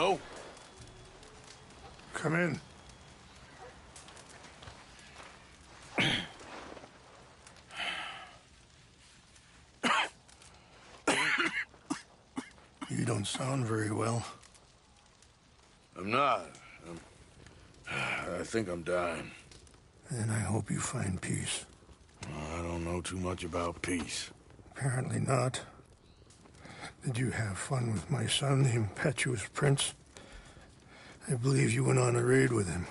Hello? Come in. You don't sound very well. I'm not. I think I'm dying. Then I hope you find peace. I don't know too much about peace. Apparently not. Did you have fun with my son, the impetuous prince? I believe you went on a raid with him.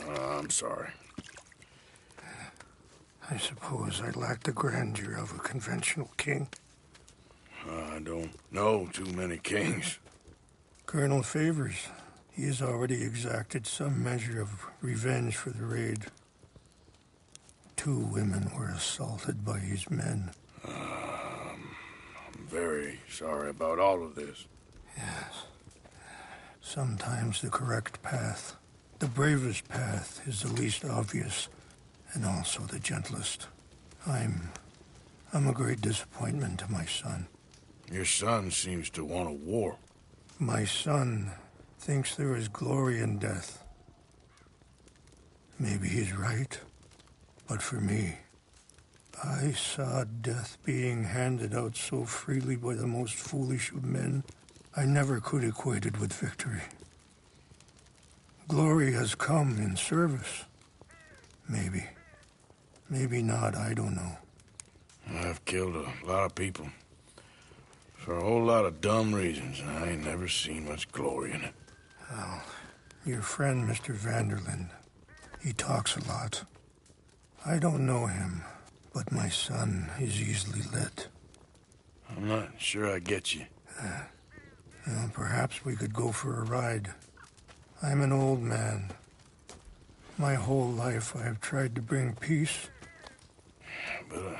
I'm sorry. I suppose I lack the grandeur of a conventional king. I don't know too many kings. Colonel Favors, he has already exacted some measure of revenge for the raid. 2 women were assaulted by his men. I'm very sorry about all of this. Yes. Sometimes the correct path, the bravest path, is the least obvious, and also the gentlest. I'm a great disappointment to my son. Your son seems to want a war. My son thinks there is glory in death. Maybe he's right, but for me, I saw death being handed out so freely by the most foolish of men, I never could equate it with victory. Glory has come in service. Maybe. Maybe not, I don't know. I've killed a lot of people. For a whole lot of dumb reasons, and I ain't never seen much glory in it. Well, your friend, Mr. Vanderlyn, he talks a lot. I don't know him, but my son is easily led. I'm not sure I get you. Well, perhaps we could go for a ride. I'm an old man. My whole life I have tried to bring peace. But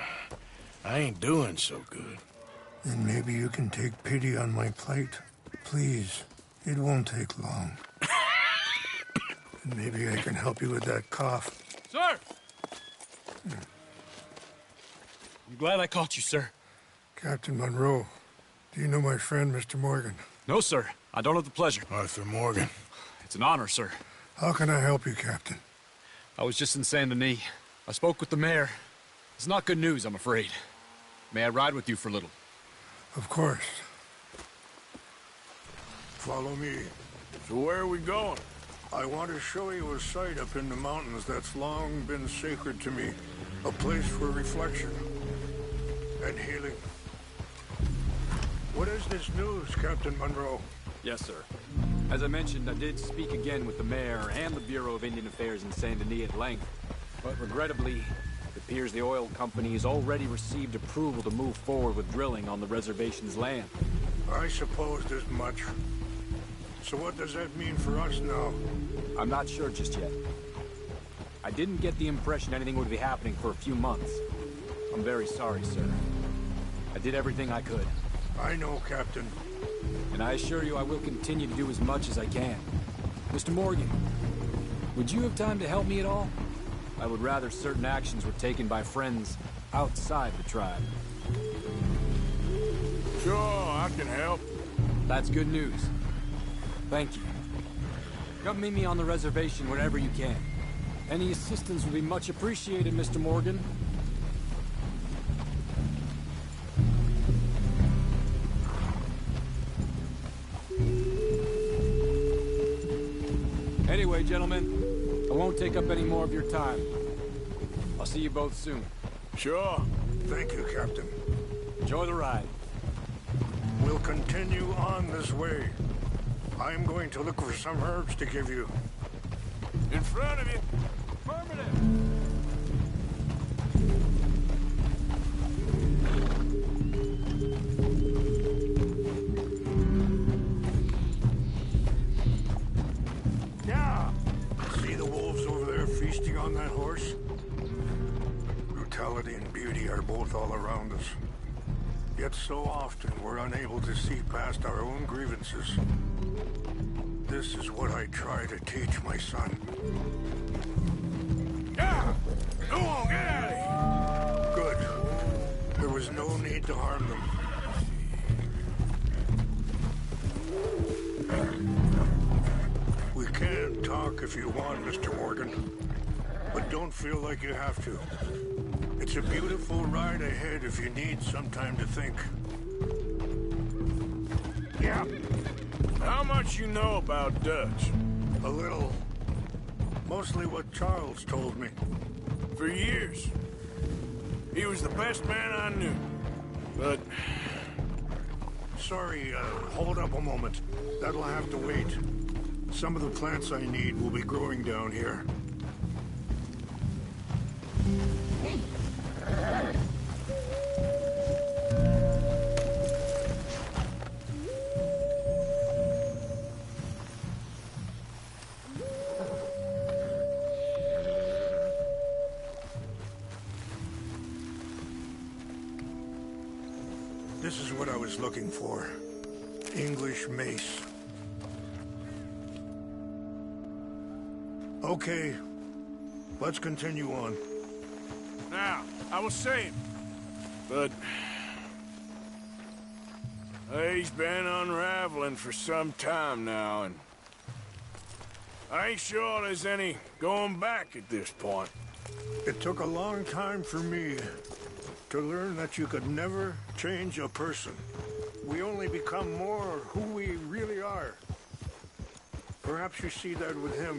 I ain't doing so good. Then maybe you can take pity on my plight. Please, it won't take long. And maybe I can help you with that cough. Sir! I'm glad I caught you, sir. Captain Monroe, do you know my friend, Mr. Morgan? No, sir. I don't have the pleasure. Arthur Morgan. It's an honor, sir. How can I help you, Captain? I was just in Saint Denis. I spoke with the mayor. It's not good news, I'm afraid. May I ride with you for a little? Of course. Follow me. So where are we going? I want to show you a site up in the mountains that's long been sacred to me. A place for reflection and healing. What is this news, Captain Monroe? Yes, sir. As I mentioned, I did speak again with the mayor and the Bureau of Indian Affairs in Saint Denis at length. But regrettably, it appears the oil company has already received approval to move forward with drilling on the reservation's land. I supposed as much. So what does that mean for us now? I'm not sure just yet. I didn't get the impression anything would be happening for a few months. I'm very sorry, sir. I did everything I could. I know, Captain. And I assure you I will continue to do as much as I can. Mr. Morgan, would you have time to help me at all? I would rather certain actions were taken by friends outside the tribe. Sure, I can help. That's good news. Thank you. Come meet me on the reservation whenever you can. Any assistance would be much appreciated, Mr. Morgan. Anyway, gentlemen, I won't take up any more of your time. I'll see you both soon. Sure. Thank you, Captain. Enjoy the ride. We'll continue on this way. I'm going to look for some herbs to give you. In front of you. Affirmative! Yeah! See the wolves over there feasting on that horse? Brutality and beauty are both all around us. Yet so often we're unable to see past our own grievances. This is what I try to teach my son. Yeah! Go on, get out of here! Good. There was no need to harm them. talk if you want, Mr. Morgan. But don't feel like you have to. It's a beautiful ride ahead if you need some time to think. Yeah. How much you know about Dutch? A little. Mostly what Charles told me. For years. He was the best man I knew. But... Sorry, hold up a moment. That'll have to wait. Some of the plants I need will be growing down here. This is what I was looking for. English mace. Okay, let's continue on. Now, I was saying, but... he's been unraveling for some time now, and... I ain't sure there's any going back at this point. It took a long time for me to learn that you could never change a person. We only become more who we really are. Perhaps you see that with him,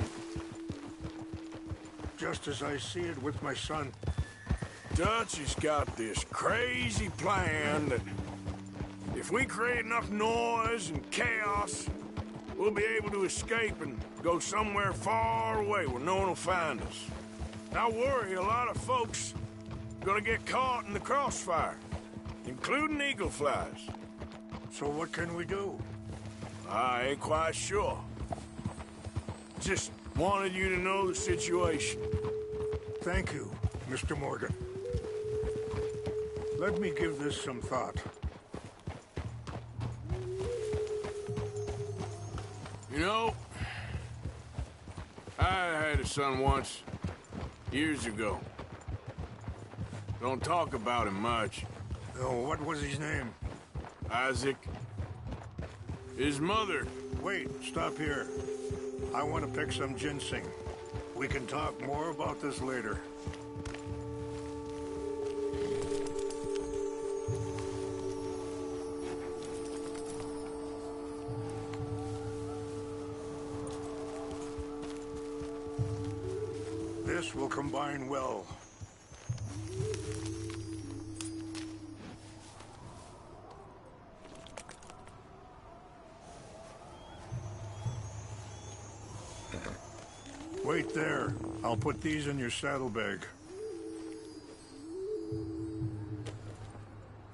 just as I see it with my son. Dutch has got this crazy plan that if we create enough noise and chaos, we'll be able to escape and go somewhere far away where no one will find us. I worry a lot of folks are gonna get caught in the crossfire, including eagle flies. So what can we do? I ain't quite sure. Just wanted you to know the situation. Thank you, Mr. Morgan. Let me give this some thought. You know, I had a son once, years ago. Don't talk about him much. Oh, what was his name? Isaac. His mother. Wait, stop here. I want to pick some ginseng. We can talk more about this later. This will combine well. Wait there. I'll put these in your saddlebag.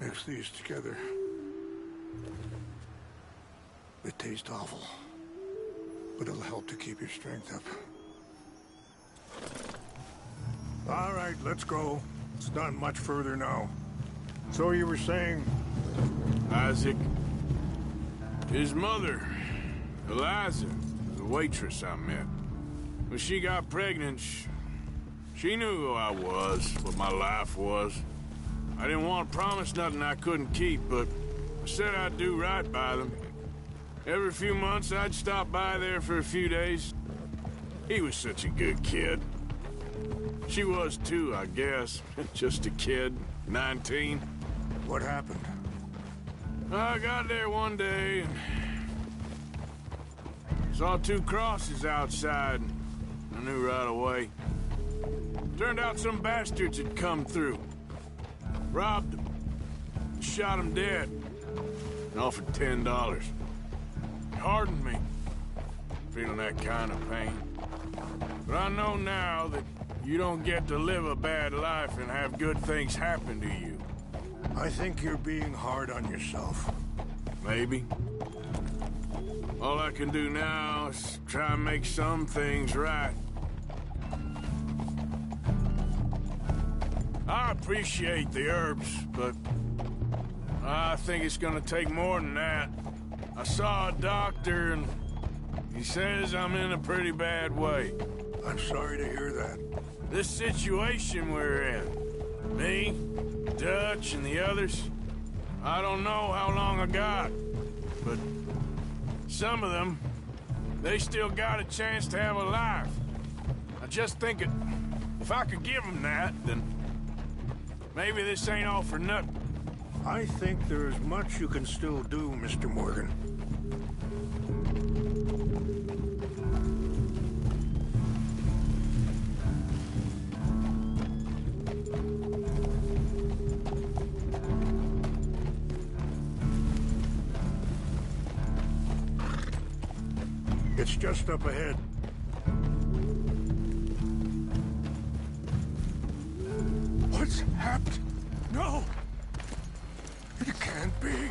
Mix these together. It tastes awful, but it'll help to keep your strength up. All right, let's go. It's not much further now. So you were saying? Isaac. His mother, Eliza, was a waitress I met. When she got pregnant, she knew who I was, what my life was. I didn't want to promise nothing I couldn't keep, but I said I'd do right by them. Every few months, I'd stop by there for a few days. He was such a good kid. She was too, I guess. Just a kid, 19. What happened? I got there one day and saw two crosses outside. I knew right away. Turned out some bastards had come through. Robbed them. Shot them dead. And offered $10. It hardened me. Feeling that kind of pain. But I know now that you don't get to live a bad life and have good things happen to you. I think you're being hard on yourself. Maybe. All I can do now is try and make some things right. I appreciate the herbs, but I think it's gonna take more than that. I saw a doctor and he says I'm in a pretty bad way. I'm sorry to hear that. This situation we're in, me, Dutch, and the others, I don't know how long I got, but some of them, They still got a chance to have a life. I just think if I could give them that, then maybe this ain't all for nothing. I think there is much you can still do, Mr. Morgan. It's just up ahead. What's happened? No! It can't be.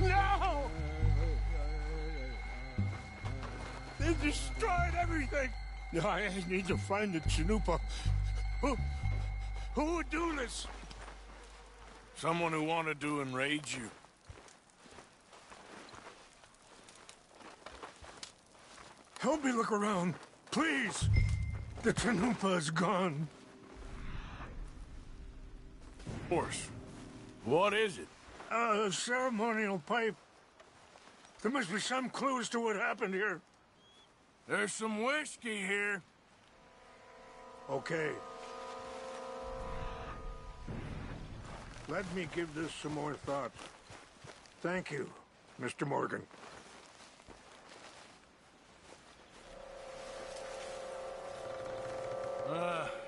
No! They destroyed everything! I need to find the Chanupa. Who would do this? Someone who wanted to enrage you. Help me look around, please. The Chanupa is gone. Of course. What is it? A ceremonial pipe. There must be some clues to what happened here. There's some whiskey here. Okay. Let me give this some more thought. Thank you, Mr. Morgan.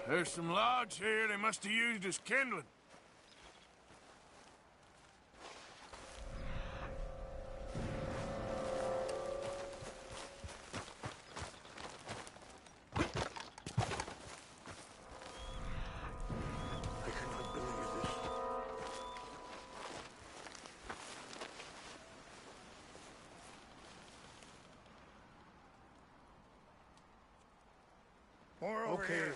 There's some logs here they must have used as kindling. I cannot believe this. More over here.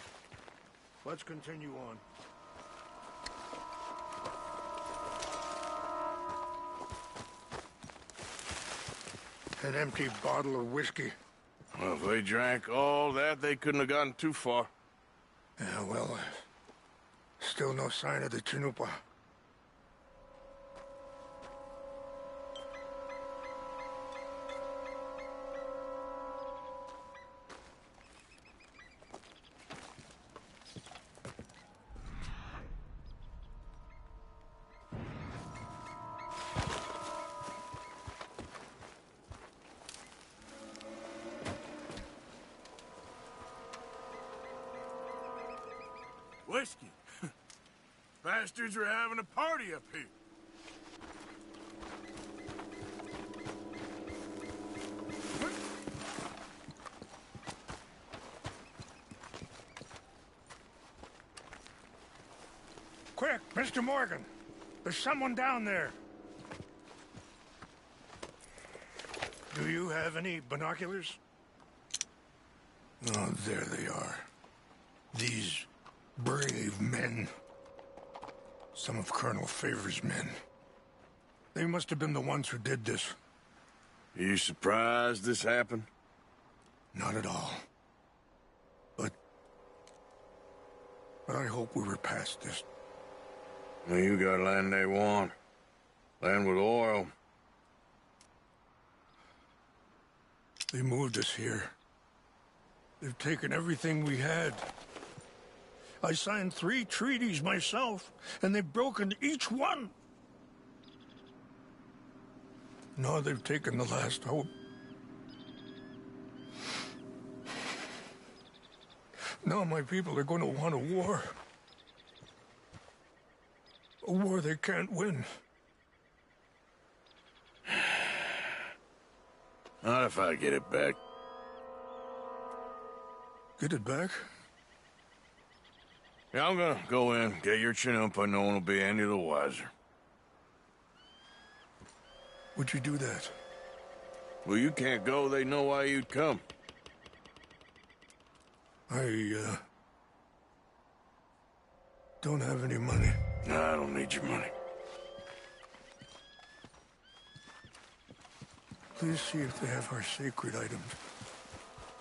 Let's continue on. An empty bottle of whiskey. Well, if they drank all that, they couldn't have gotten too far. Yeah, well, still no sign of the Chanupa. Whiskey. Bastards are having a party up here. Quick, Mr. Morgan. There's someone down there. Do you have any binoculars? Oh, there they are. These brave men. Some of Colonel Favor's men. They must have been the ones who did this. Are you surprised this happened? Not at all. But I hope we were past this. Well, you got land they want. Land with oil. They moved us here. They've taken everything we had. I signed 3 treaties myself, and they've broken each one. Now they've taken the last hope. Now my people are going to want a war. A war they can't win. Not if I get it back. Get it back? Yeah, I'm gonna go in, get your Chanupa, no one will be any the wiser. Would you do that? Well, you can't go, they know why you'd come. I, don't have any money. No, I don't need your money. Please see if they have our sacred items.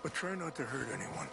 But try not to hurt anyone.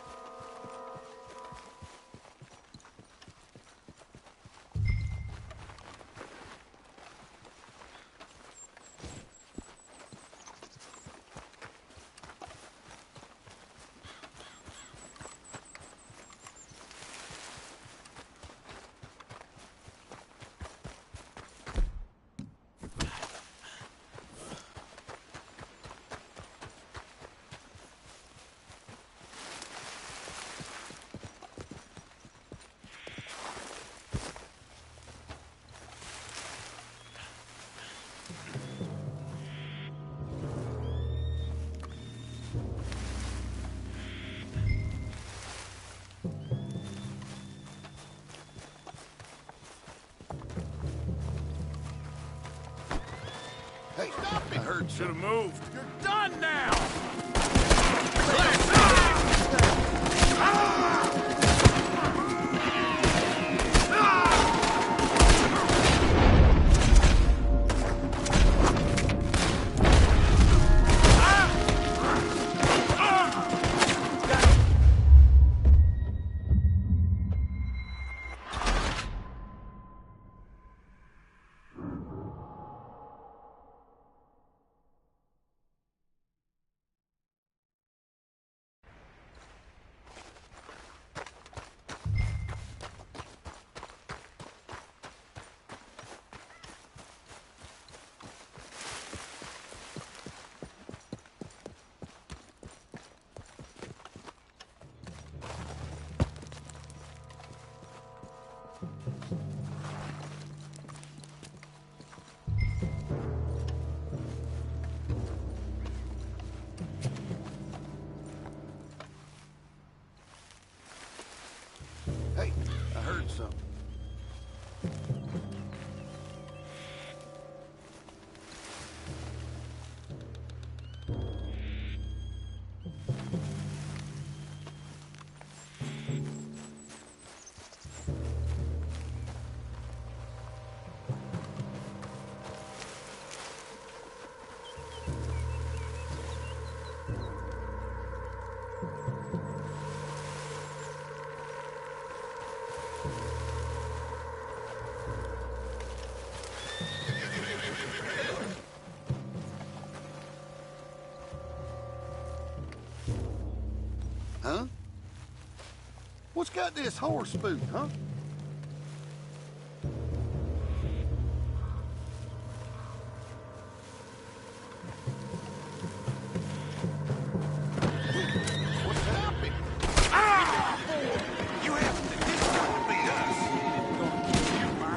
Hey, stop it! I heard should have moved. You're done now! Hey, I heard something. Huh? What's got this horse spook, huh? What's happening? Ah! You have to this gonna be us. Gonna kill you, my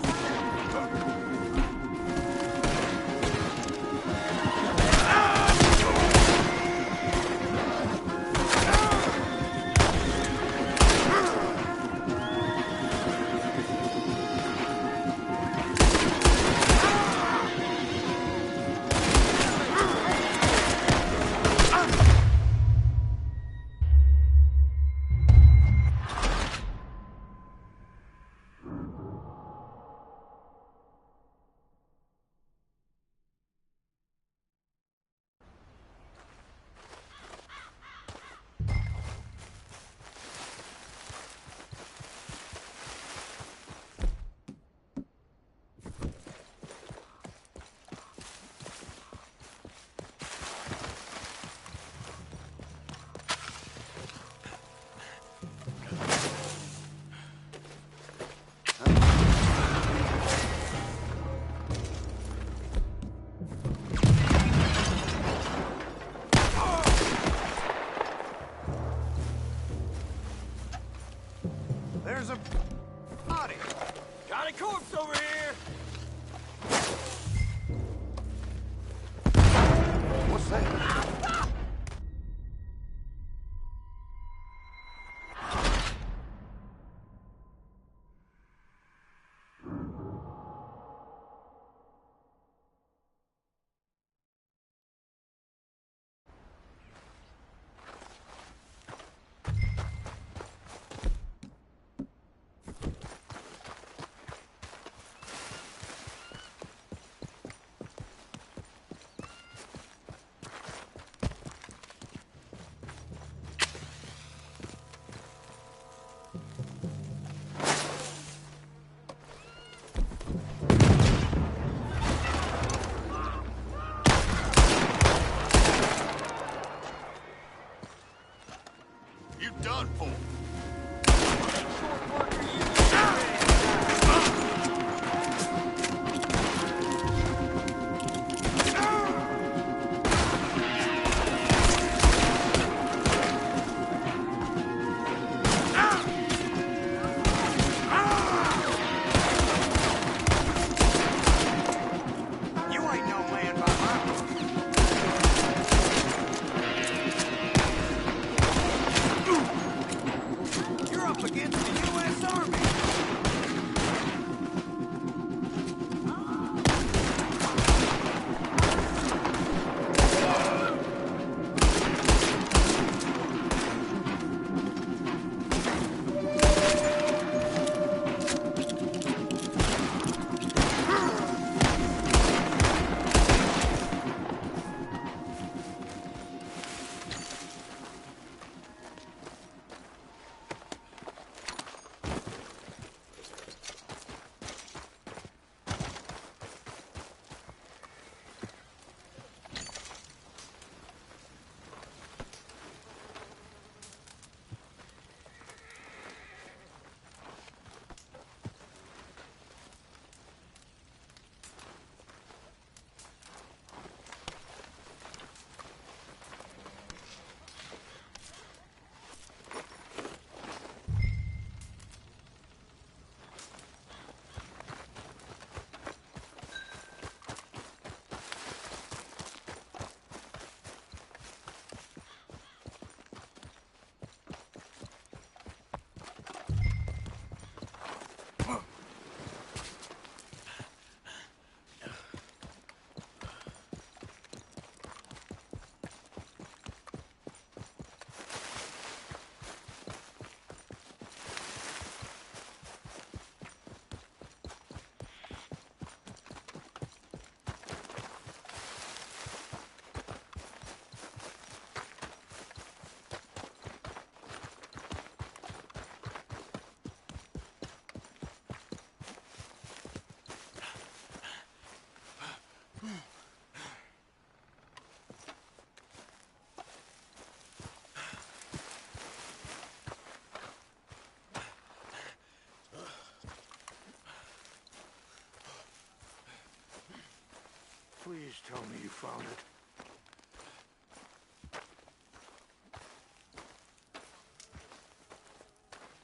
Please tell me you found it.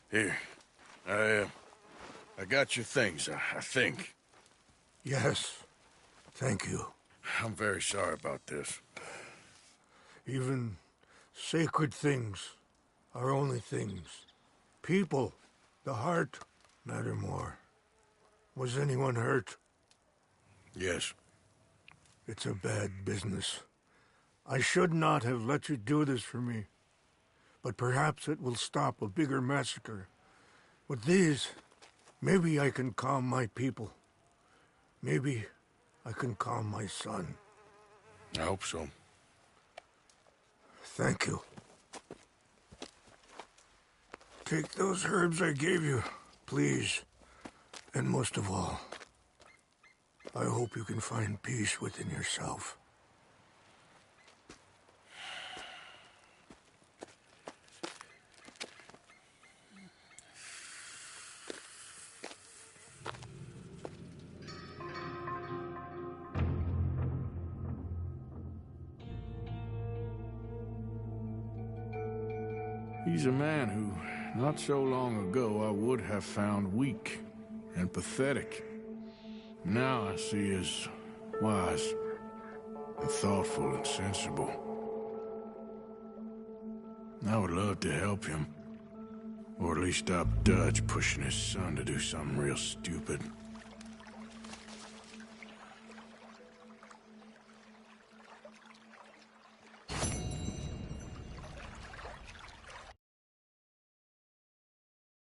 Here. I got your things, I think. Yes. Thank you. I'm very sorry about this. Even sacred things are only things. People, the heart, matter more. Was anyone hurt? Yes. It's a bad business. I should not have let you do this for me. But perhaps it will stop a bigger massacre. With these, maybe I can calm my people. Maybe I can calm my son. I hope so. Thank you. Take those herbs I gave you, please. And most of all, I hope you can find peace within yourself. He's a man who, not so long ago, I would have found weak and pathetic. Now I see as wise and thoughtful and sensible. I would love to help him, or at least stop Dutch pushing his son to do something real stupid.